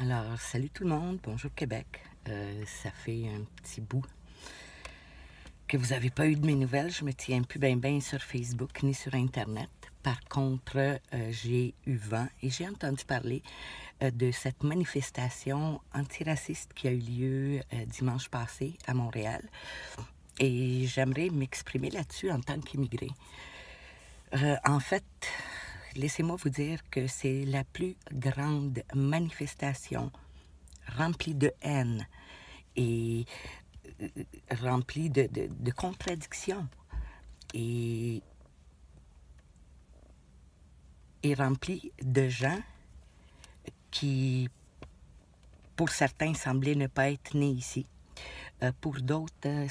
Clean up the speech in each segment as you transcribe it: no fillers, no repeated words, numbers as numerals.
Alors, salut tout le monde, bonjour Québec. Ça fait un petit bout que vous n'avez pas eu de mes nouvelles. Je me tiens plus bien sur Facebook ni sur Internet. Par contre, j'ai eu vent et j'ai entendu parler de cette manifestation antiraciste qui a eu lieu dimanche passé à Montréal. Et j'aimerais m'exprimer là-dessus en tant qu'immigré. En fait, laissez-moi vous dire que c'est la plus grande manifestation remplie de haine et remplie de contradictions et remplie de gens qui, pour certains, semblaient ne pas être nés ici. Pour d'autres,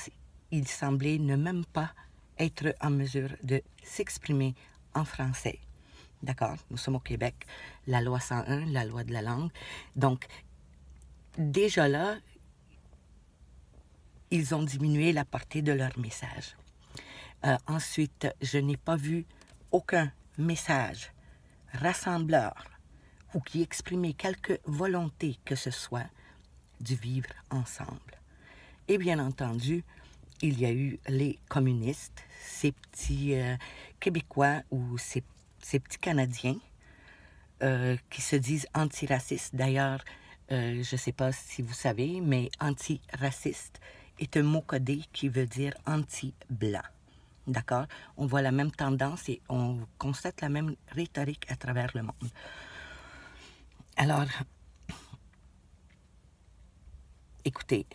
ils semblaient ne même pas être en mesure de s'exprimer en français. D'accord? Nous sommes au Québec, la loi 101, la loi de la langue. Donc, déjà là, ils ont diminué la portée de leur message. Ensuite, je n'ai pas vu aucun message rassembleur ou qui exprimait quelque volonté que ce soit du vivre ensemble. Et bien entendu, il y a eu les communistes, ces petits Québécois ou ces petits Canadiens qui se disent antiracistes. D'ailleurs, je ne sais pas si vous savez, mais antiraciste est un mot codé qui veut dire anti-blanc. D'accord? On voit la même tendance et on constate la même rhétorique à travers le monde. Alors, écoutez,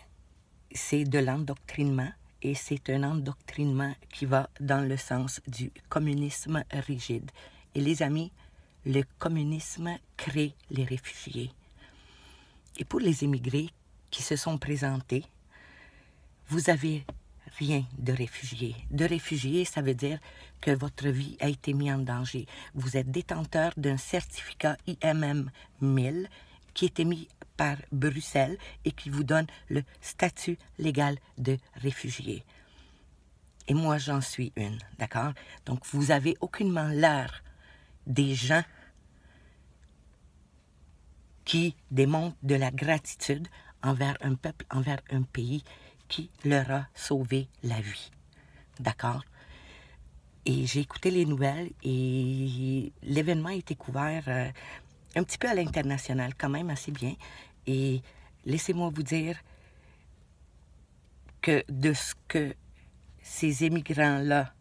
c'est de l'endoctrinement et c'est un endoctrinement qui va dans le sens du communisme rigide. Et les amis, le communisme crée les réfugiés. Et pour les immigrés qui se sont présentés, vous avez rien de réfugié. De réfugié, ça veut dire que votre vie a été mise en danger. Vous êtes détenteur d'un certificat IMM 1000 qui est émis par Bruxelles et qui vous donne le statut légal de réfugié. Et moi, j'en suis une, d'accord? Donc, vous avez aucunement l'air des gens qui démontrent de la gratitude envers un peuple, envers un pays qui leur a sauvé la vie. D'accord? Et j'ai écouté les nouvelles et l'événement a été couvert un petit peu à l'international, quand même assez bien. Et laissez-moi vous dire que de ce que ces immigrants-là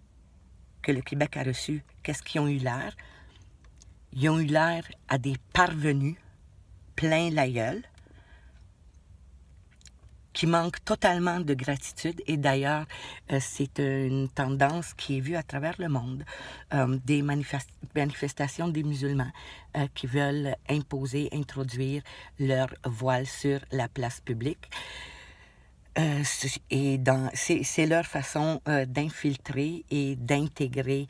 que le Québec a reçus, qu'est-ce qu'ils ont eu l'air? Ils ont eu l'air à des parvenus plein la gueule, qui manque totalement de gratitude. Et d'ailleurs, c'est une tendance qui est vue à travers le monde. Des manifestations des musulmans qui veulent imposer, introduire leur voile sur la place publique. Et c'est leur façon d'infiltrer et d'intégrer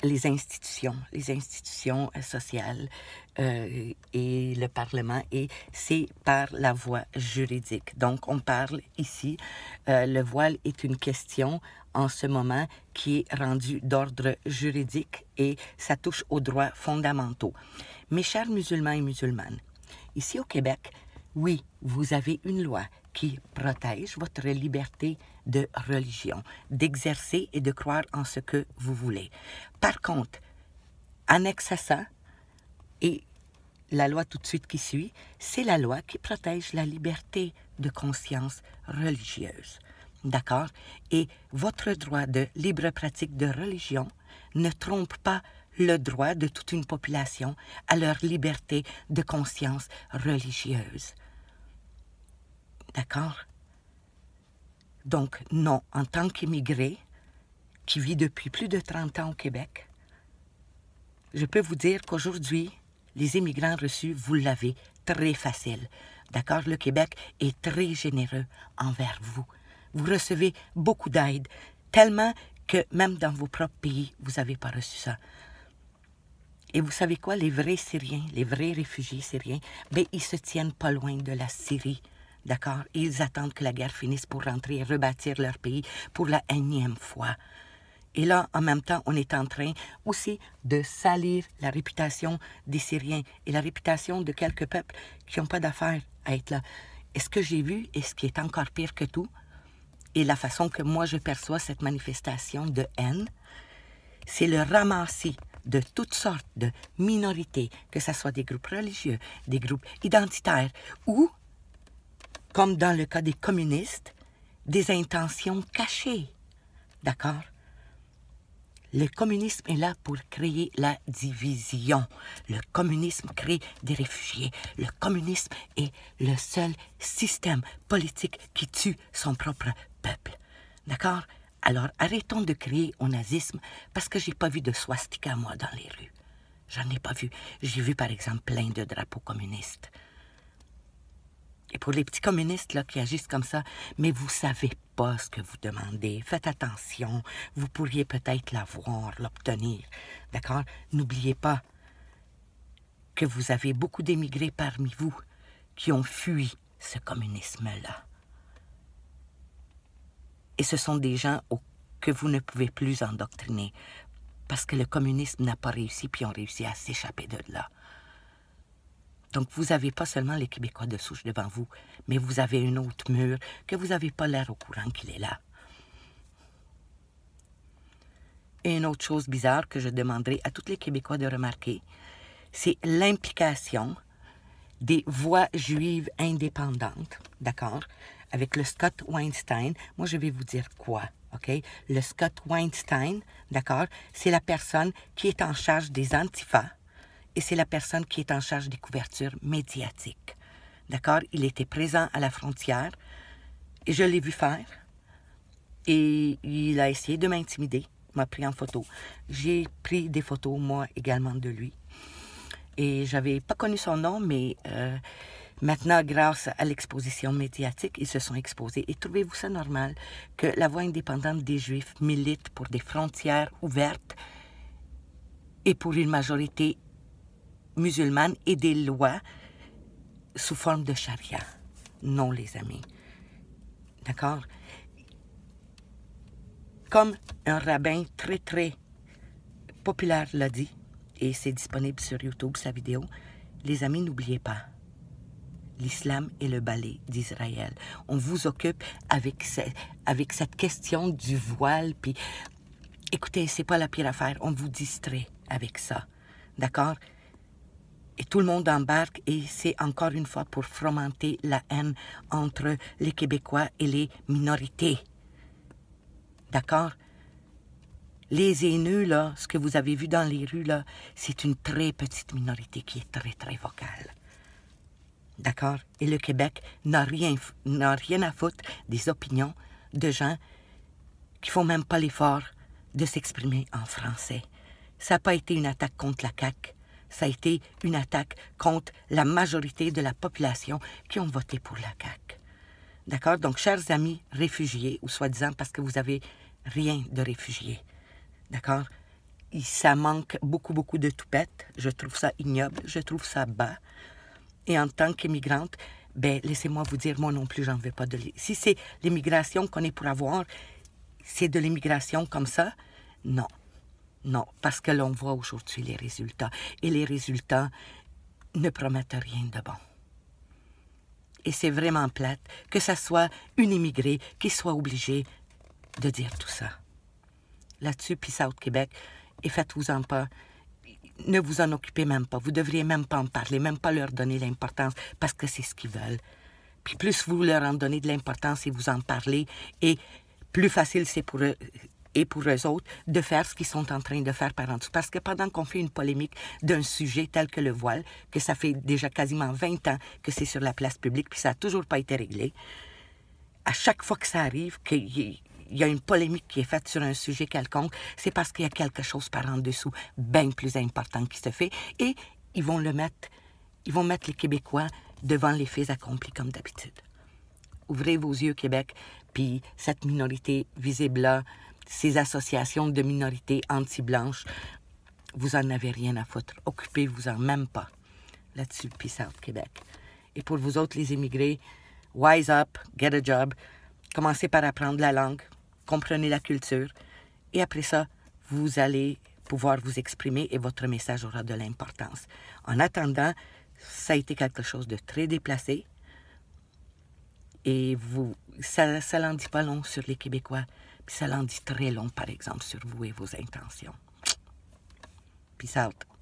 les institutions sociales et le Parlement, et c'est par la voie juridique. Donc, on parle ici, le voile est une question en ce moment qui est rendue d'ordre juridique et ça touche aux droits fondamentaux. Mes chers musulmans et musulmanes, ici au Québec, oui, vous avez une loi qui protège votre liberté de religion, d'exercer et de croire en ce que vous voulez. Par contre, annexe à ça, et la loi tout de suite qui suit, c'est la loi qui protège la liberté de conscience religieuse. D'accord? Et votre droit de libre pratique de religion ne trompe pas le droit de toute une population à leur liberté de conscience religieuse. D'accord? Donc, non, en tant qu'immigré qui vit depuis plus de 30 ans au Québec, je peux vous dire qu'aujourd'hui, les immigrants reçus, vous l'avez très facile. D'accord? Le Québec est très généreux envers vous. Vous recevez beaucoup d'aide, tellement que même dans vos propres pays, vous n'avez pas reçu ça. Et vous savez quoi? Les vrais Syriens, les vrais réfugiés syriens, ben, ils se tiennent pas loin de la Syrie. D'accord? Ils attendent que la guerre finisse pour rentrer et rebâtir leur pays pour la énième fois. Et là, en même temps, on est en train aussi de salir la réputation des Syriens et la réputation de quelques peuples qui n'ont pas d'affaires à être là. Et ce que j'ai vu, et ce qui est encore pire que tout, et la façon que moi je perçois cette manifestation de haine, c'est le ramassis de toutes sortes de minorités, que ce soit des groupes religieux, des groupes identitaires, ou, comme dans le cas des communistes, des intentions cachées. D'accord? Le communisme est là pour créer la division. Le communisme crée des réfugiés. Le communisme est le seul système politique qui tue son propre peuple. D'accord? Alors, arrêtons de crier au nazisme parce que j'ai pas vu de swastika, moi, dans les rues. J'en ai pas vu. J'ai vu, par exemple, plein de drapeaux communistes. Et pour les petits communistes là, qui agissent comme ça, mais vous savez pas ce que vous demandez. Faites attention. Vous pourriez peut-être l'avoir, l'obtenir. D'accord? N'oubliez pas que vous avez beaucoup d'émigrés parmi vous qui ont fui ce communisme-là. Et ce sont des gens que vous ne pouvez plus endoctriner parce que le communisme n'a pas réussi puis ont réussi à s'échapper de là. Donc, vous n'avez pas seulement les Québécois de souche devant vous, mais vous avez un autre mur que vous n'avez pas l'air au courant qu'il est là. Et une autre chose bizarre que je demanderai à tous les Québécois de remarquer, c'est l'implication des voix juives indépendantes, d'accord, avec le Scott Weinstein. Moi, je vais vous dire quoi, OK? Le Scott Weinstein, d'accord, c'est la personne qui est en charge des Antifas, et c'est la personne qui est en charge des couvertures médiatiques. D'accord? Il était présent à la frontière et je l'ai vu faire. Et il a essayé de m'intimider, m'a pris en photo. J'ai pris des photos, moi, également de lui. Et j'avais pas connu son nom, mais maintenant, grâce à l'exposition médiatique, ils se sont exposés. Et trouvez-vous ça normal que la Voix indépendante des Juifs milite pour des frontières ouvertes et pour une majorité musulmane et des lois sous forme de charia? Non, les amis. D'accord? Comme un rabbin très, très populaire l'a dit, et c'est disponible sur YouTube, sa vidéo, les amis, n'oubliez pas, l'islam est le balai d'Israël. On vous occupe avec cette question du voile, puis écoutez, c'est pas la pire affaire, on vous distrait avec ça. D'accord? Et tout le monde embarque et c'est encore une fois pour fomenter la haine entre les Québécois et les minorités. D'accord? Les haineux, là, ce que vous avez vu dans les rues, là, c'est une très petite minorité qui est très, très vocale. D'accord? Et le Québec n'a rien à foutre des opinions de gens qui font même pas l'effort de s'exprimer en français. Ça n'a pas été une attaque contre la CAQ. Ça a été une attaque contre la majorité de la population qui ont voté pour la CAQ. D'accord? Donc, chers amis réfugiés, ou soi-disant parce que vous n'avez rien de réfugiés, d'accord? Ça manque beaucoup, beaucoup de toupette. Je trouve ça ignoble, je trouve ça bas. Et en tant qu'immigrante, ben, laissez-moi vous dire, moi non plus, j'en veux pas de... Si c'est l'immigration qu'on est pour avoir, c'est de l'immigration comme ça? Non. Non, parce que l'on voit aujourd'hui les résultats. Et les résultats ne promettent rien de bon. Et c'est vraiment plate que ça soit une immigrée qui soit obligée de dire tout ça. Là-dessus, peace out Québec, et faites-vous-en pas. Ne vous en occupez même pas. Vous devriez même pas en parler, même pas leur donner l'importance, parce que c'est ce qu'ils veulent. Puis plus vous leur en donnez de l'importance et vous en parlez, et plus facile c'est pour eux, et pour eux autres, de faire ce qu'ils sont en train de faire par en dessous. Parce que pendant qu'on fait une polémique d'un sujet tel que le voile, que ça fait déjà quasiment 20 ans que c'est sur la place publique, puis ça n'a toujours pas été réglé, à chaque fois que ça arrive, qu'il y a une polémique qui est faite sur un sujet quelconque, c'est parce qu'il y a quelque chose par en dessous bien plus important qui se fait, et ils vont mettre les Québécois devant les faits accomplis comme d'habitude. Ouvrez vos yeux, Québec, puis cette minorité visible-là, ces associations de minorités anti-blanches, vous en avez rien à foutre. Occupez-vous-en même pas. Là-dessus, peace out, Québec. Et pour vous autres, les immigrés, wise up, get a job, commencez par apprendre la langue, comprenez la culture, et après ça, vous allez pouvoir vous exprimer et votre message aura de l'importance. En attendant, ça a été quelque chose de très déplacé et ça n'en dit pas long sur les Québécois, puis ça en dit très long, par exemple, sur vous et vos intentions. Peace out.